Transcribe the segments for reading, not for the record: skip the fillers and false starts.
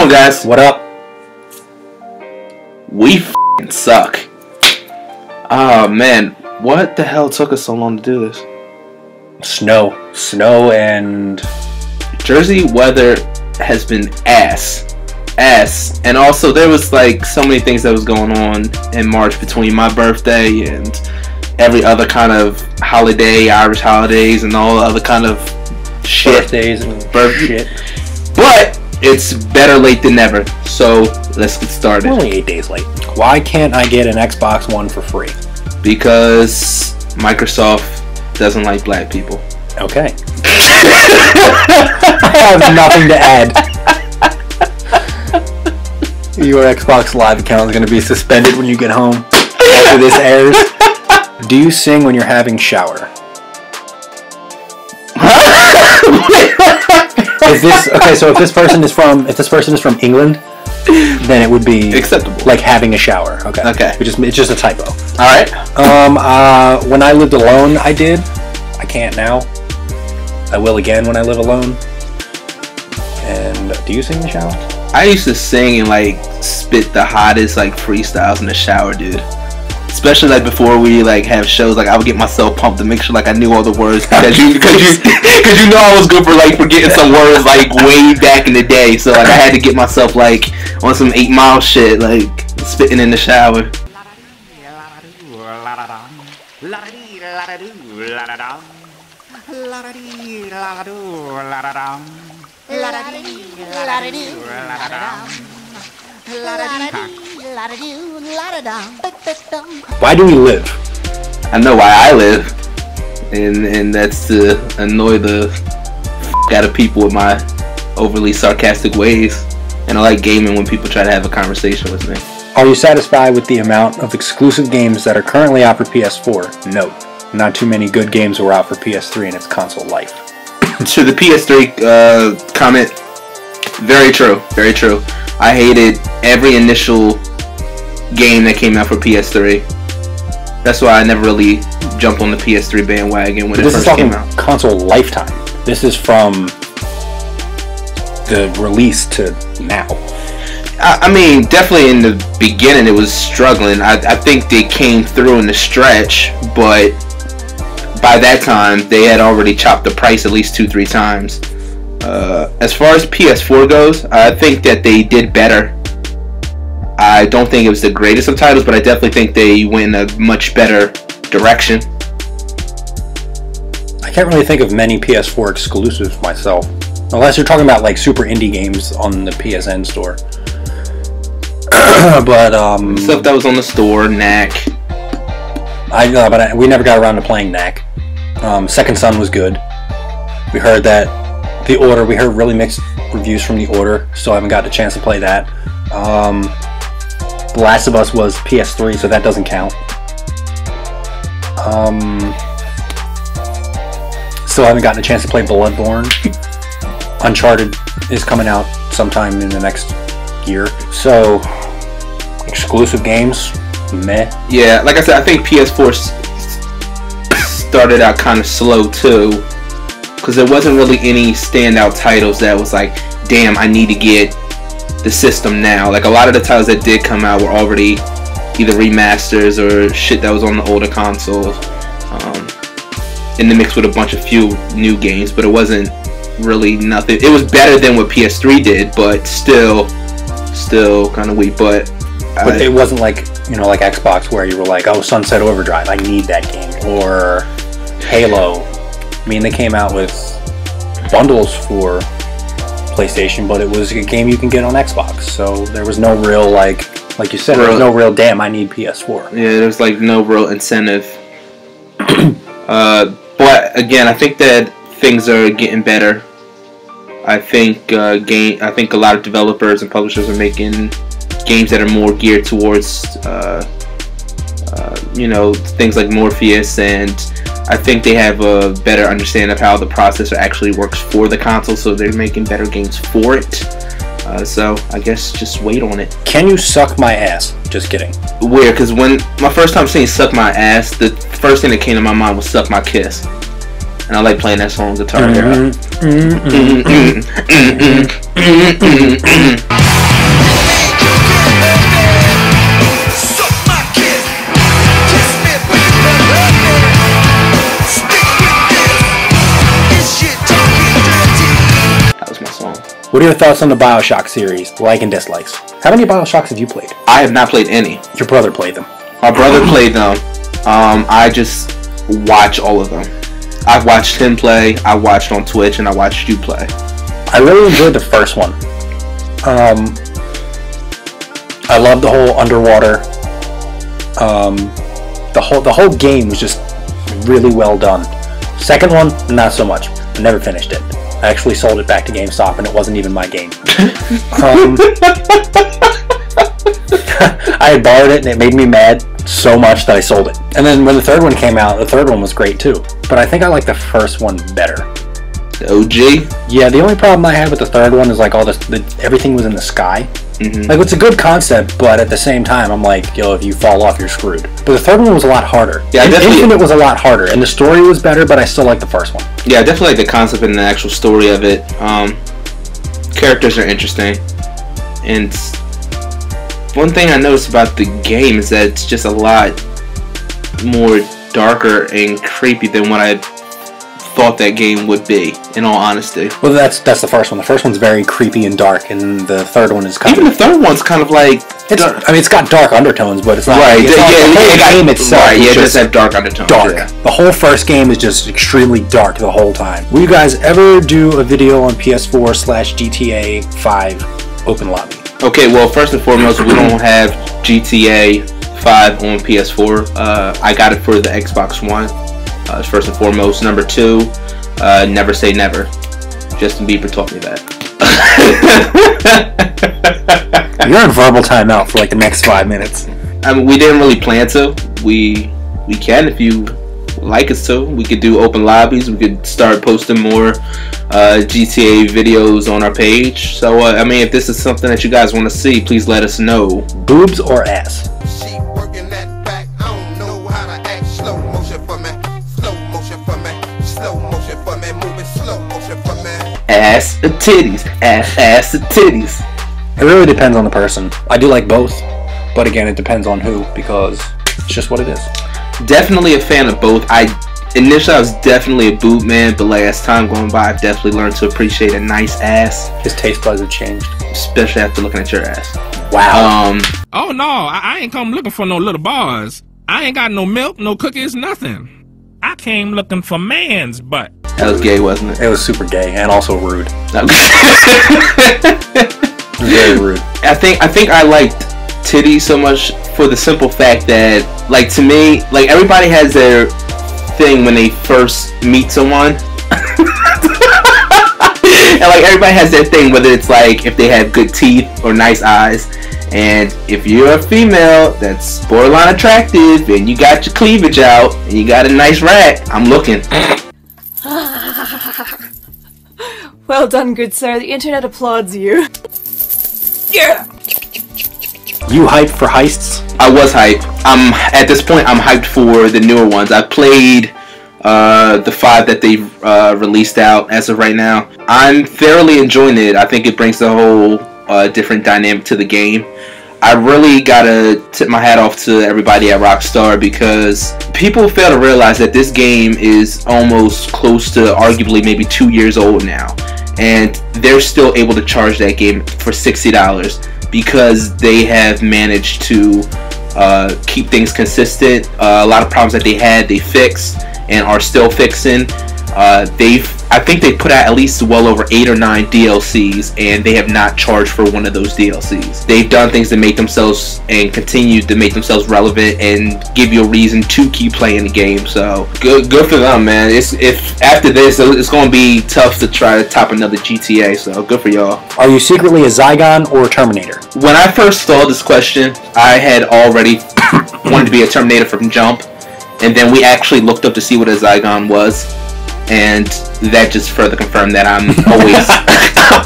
up, guys? What up? We f***ing suck. Oh, man. What the hell took us so long to do this? Snow and... Jersey weather has been ass. And also, there was like so many things that was going on in March between my birthday and every other kind of holiday, Irish holidays, and all other kind of shit. Birthdays and shit. But it's better late than never. So let's get started. We're only 8 days late. Why can't I get an Xbox One for free? Because Microsoft doesn't like black people. Okay. I have nothing to add. Your Xbox Live account is going to be suspended when you get home after this airs. Do you sing when you're having shower? Is this okay? So if this person is from England, then it would be acceptable, like having a shower. Okay. Okay. It's just a typo. All right. When I lived alone, I did. I can't now. I will again when I live alone. And do you sing in the shower? I used to sing and like spit the hottest like freestyles in the shower, dude. Especially like before we like have shows, like I would get myself pumped to make sure like I knew all the words because you know I was good for like forgetting some words like way back in the day. So like I had to get myself like on some 8 Mile shit, like spitting in the shower. Why do we live? I know why I live, and that's to annoy the f*** out of people with my overly sarcastic ways. And I like gaming when people try to have a conversation with me. Are you satisfied with the amount of exclusive games that are currently out for PS4? No. Not too many good games were out for PS3 in its console life. To the PS3 comment, very true, very true. I hated every initial game that came out for PS3. That's why I never really jumped on the PS3 bandwagon when it first came out. This is console lifetime. This is from the release to now. I mean, definitely in the beginning it was struggling. I think they came through in the stretch, but by that time they had already chopped the price at least 2-3 times. As far as PS4 goes, I think that they did better. I don't think it was the greatest of titles, but I definitely think they went in a much better direction. I can't really think of many PS4 exclusives myself, unless you're talking about like super indie games on the PSN store. But stuff that was on the store, Knack. I know, but we never got around to playing Knack. Second Son was good. We heard that The Order. We heard really mixed reviews from The Order. Still haven't got a chance to play that. The Last of Us was PS3, so that doesn't count. Still haven't gotten a chance to play Bloodborne. Uncharted is coming out sometime in the next year. So, exclusive games, meh. Yeah, like I said, I think PS4 started out kind of slow too, because there wasn't really any standout titles that was like, damn, I need to get the system now. Like a lot of the titles that did come out were already either remasters or shit that was on the older consoles, in the mix with a bunch of few new games, but it wasn't really nothing. It was better than what PS3 did, but still kind of weak. But it wasn't like, you know, like Xbox where you were like, oh, Sunset Overdrive, I need that game, or Halo. I mean, they came out with bundles for PlayStation, but it was a game you can get on Xbox, so there was no real like you said, there was no real damn I need PS4. Yeah, there's like no real incentive. But again, I think that things are getting better. I think a lot of developers and publishers are making games that are more geared towards things like Morpheus, and I think they have a better understanding of how the processor actually works for the console, so they're making better games for it. So I guess just wait on it. Can you suck my ass? Just kidding. Weird, because when my first time saying suck my ass, the first thing that came to my mind was suck my kiss. And I like playing that song on Guitar Hero. What are your thoughts on the Bioshock series? Like and dislikes. How many Bioshocks have you played? I have not played any. Your brother played them. My brother played them. I just watch all of them. I've watched him play, I watched on Twitch, and I watched you play. I really enjoyed the first one. I love the whole underwater. The whole game was just really well done. Second one, not so much. I never finished it. I actually sold it back to GameStop, and it wasn't even my game. I had borrowed it, and it made me mad so much that I sold it. And then when the third one came out, the third one was great too. But I think I like the first one better. The OG? Yeah, the only problem I had with the third one is like all this, everything was in the sky. Mm-hmm. Like, it's a good concept, but at the same time, I'm like, yo, if you fall off, you're screwed. But the third one was a lot harder. Yeah, Infinite was a lot harder, and the story was better, but I still like the first one. Yeah, I definitely like the concept and the actual story of it. Characters are interesting, and one thing I noticed about the game is that it's just a lot more darker and creepy than what I thought that game would be, in all honesty. Well, that's the first one. The first one's very creepy and dark, and the third one is kind of... Even the third one's kind of like... it's got dark undertones, but it's not... Right, the game itself it does have dark undertones. Dark. Yeah. The whole first game is just extremely dark the whole time. Will you guys ever do a video on PS4/GTA 5 Open Lobby? Okay, well, first and foremost, we don't have GTA 5 on PS4. I got it for the Xbox One. First and foremost. Number two, never say never. Justin Bieber taught me that. You're on verbal timeout for like the next 5 minutes. I mean, we didn't really plan to. We can if you like us to. We could do open lobbies. We could start posting more GTA videos on our page. So, I mean, if this is something that you guys want to see, please let us know. Boobs or ass? Ass or titties, ass or titties. It really depends on the person. I do like both, but again, it depends on who, because it's just what it is. Definitely a fan of both. Initially I was definitely a boob man, but like as time going by, I've definitely learned to appreciate a nice ass. His taste buds have changed, especially after looking at your ass. Wow. Oh no, I ain't come looking for no little bars. I ain't got no milk, no cookies, nothing. I came looking for man's butt. That was gay, wasn't it? It was super gay and also rude. Okay. Very rude. I think I liked titties so much for the simple fact that, like, to me, like, everybody has their thing when they first meet someone. And like everybody has their thing, whether it's like if they have good teeth or nice eyes. And if you're a female that's borderline attractive and you got your cleavage out and you got a nice rack, I'm looking. Well done, good sir. The internet applauds you. Yeah. You hyped for heists? I was hyped. At this point, I'm hyped for the newer ones. I played the 5 that they released out as of right now. I'm thoroughly enjoying it. I think it brings the whole different dynamic to the game. I really gotta tip my hat off to everybody at Rockstar, because people fail to realize that this game is almost close to arguably maybe 2 years old now, and they're still able to charge that game for $60 because they have managed to keep things consistent. A lot of problems that they had, they fixed and are still fixing. I think they put out at least well over 8 or 9 DLCs, and they have not charged for one of those DLCs. They've done things to make themselves and continue to make themselves relevant and give you a reason to keep playing the game. So good for them, man. If after this, it's going to be tough to try to top another GTA. So good for y'all. Are you secretly a Zygon or a Terminator? When I first saw this question, I had already wanted to be a Terminator from jump, and then we actually looked up to see what a Zygon was. And that just further confirmed that I'm always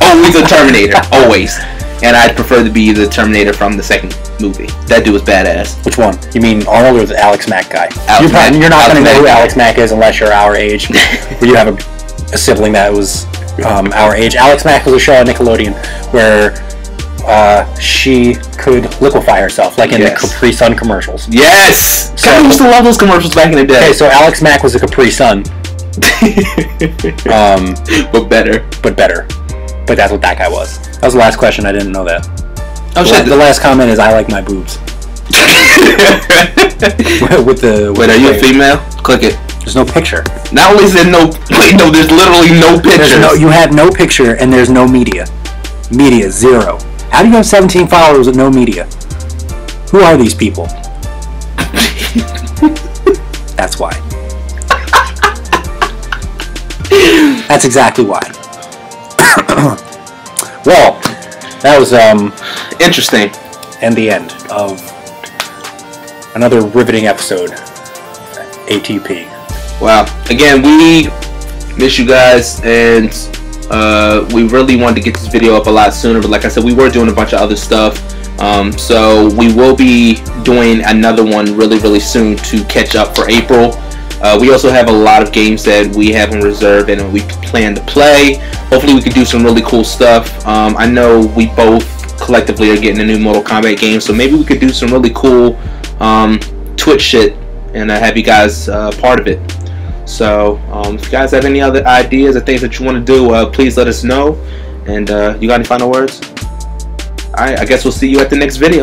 always a Terminator, always. And I'd prefer to be the Terminator from the second movie. That dude was badass. Which one? You mean Arnold or the Alex Mack guy? You're not going to know who Alex Mack is unless you're our age, or you have a sibling that was our age. Alex Mack was a show on Nickelodeon where she could liquefy herself, like in the Capri Sun commercials. Yes! So, I used to love those commercials back in the day. Okay, so Alex Mack was a Capri Sun. But better. But that's what that guy was. That was the last question. I didn't know that. Oh shit! The last comment is, "I like my boobs." Wait, are you a female? Click it. There's no picture. Not only is there no... Wait, no, there's literally no pictures. You have no picture and there's no media. Media, 0. How do you have 17 followers with no media? Who are these people? That's why. That's exactly why. Well, that was interesting. And the end of another riveting episode. ATP. Wow. Again, we miss you guys, and we really wanted to get this video up a lot sooner, but like I said, we were doing a bunch of other stuff. So we will be doing another one really soon to catch up for April. We also have a lot of games that we have in reserve and we plan to play. Hopefully we can do some really cool stuff. I know we both collectively are getting a new Mortal Kombat game, so maybe we could do some really cool Twitch shit and have you guys part of it. So if you guys have any other ideas or things that you want to do, please let us know. And you got any final words? Alright, I guess we'll see you at the next video.